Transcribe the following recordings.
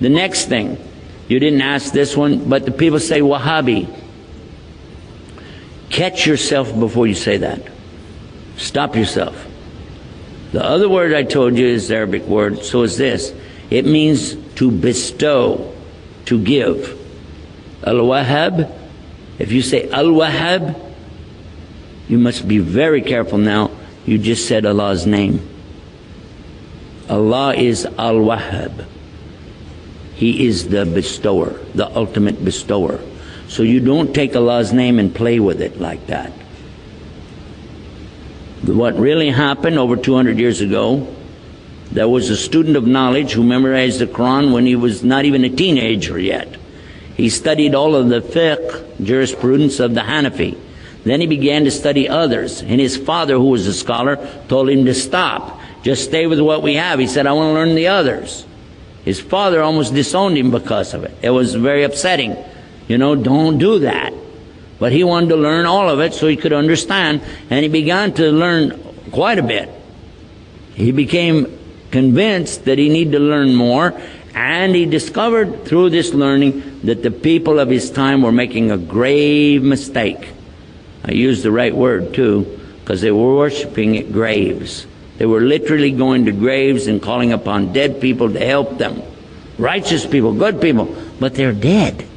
The next thing, you didn't ask this one, but the people say Wahhabi. Catch yourself before you say that. Stop yourself. The other word I told you is the Arabic word, so is this. It means to bestow, to give. Al-Wahhab, if you say Al-Wahhab, you must be very careful now. You just said Allah's name. Allah is Al-Wahhab. He is the bestower, the ultimate bestower. So you don't take Allah's name and play with it like that. What really happened over 200 years ago, there was a student of knowledge who memorized the Quran when he was not even a teenager yet. He studied all of the fiqh, jurisprudence of the Hanafi. Then he began to study others. And his father, who was a scholar, told him to stop. Just stay with what we have. He said, I want to learn the others. His father almost disowned him because of it. It was very upsetting. You know, don't do that. But he wanted to learn all of it so he could understand. And he began to learn quite a bit. He became convinced that he needed to learn more. And he discovered through this learning that the people of his time were making a grave mistake. I use the right word too, because they were worshiping at graves. They were literally going to graves and calling upon dead people to help them. Righteous people, good people, but they're dead.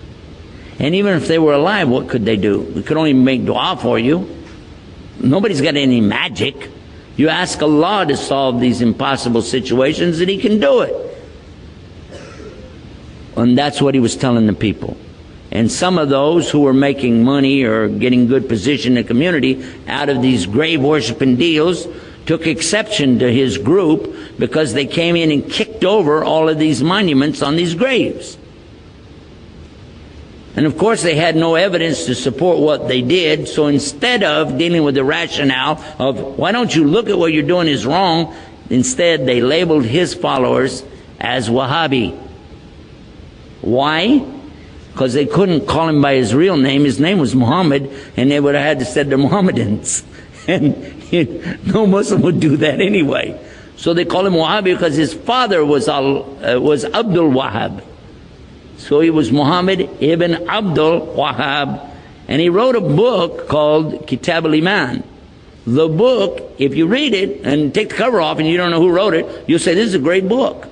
And even if they were alive, what could they do? We could only make dua for you. Nobody's got any magic. You ask Allah to solve these impossible situations and He can do it. And that's what he was telling the people. And some of those who were making money or getting good position in the community out of these grave worshiping deals took exception to his group because they came in and kicked over all of these monuments on these graves. And of course they had no evidence to support what they did, so instead of dealing with the rationale of why don't you look at what you're doing is wrong, instead they labeled his followers as Wahhabi. Why? Because they couldn't call him by his real name. His name was Muhammad, and they would have had to say they're Mohammedans. And no Muslim would do that anyway. So they call him Wahhabi because his father was Abdul Wahhab. So he was Muhammad ibn Abdul Wahhab, and he wrote a book called Kitab al-Iman. The book, if you read it and take the cover off and you don't know who wrote it, you'll say, this is a great book.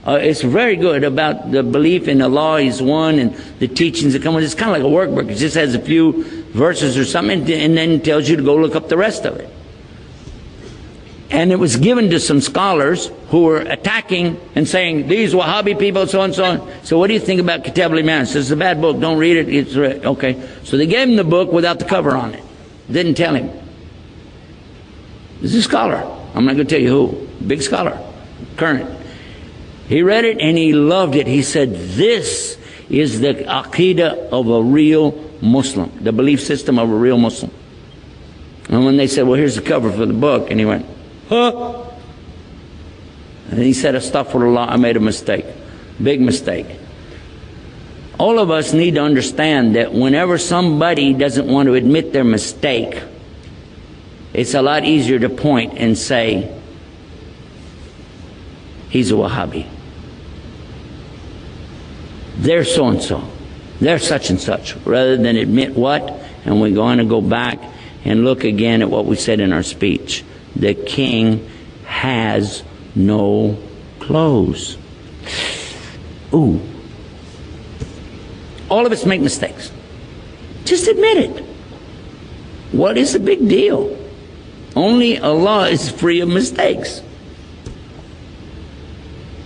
It's very good about the belief in Allah is one and the teachings that come with it. It's kind of like a workbook. It just has a few verses or something and then tells you to go look up the rest of it. And it was given to some scholars who were attacking and saying, these Wahhabi people, so and so on. So what do you think about Kitab al-Iman? Says it's a bad book, don't read it. It's okay. So they gave him the book without the cover on it. Didn't tell him. This is a scholar. I'm not going to tell you who. Big scholar. Current. He read it and he loved it. He said, this is the aqidah of a real Muslim, the belief system of a real Muslim. And when they said, well, here's the cover for the book, and he went, huh? And he said, astaghfirullah, I made a mistake. Big mistake. All of us need to understand that whenever somebody doesn't want to admit their mistake, it's a lot easier to point and say, he's a Wahhabi. They're so-and-so. They're such and such. Rather than admit what? And we're going to go back and look again at what we said in our speech. The king has no clothes. Ooh. All of us make mistakes. Just admit it. What is the big deal? Only Allah is free of mistakes.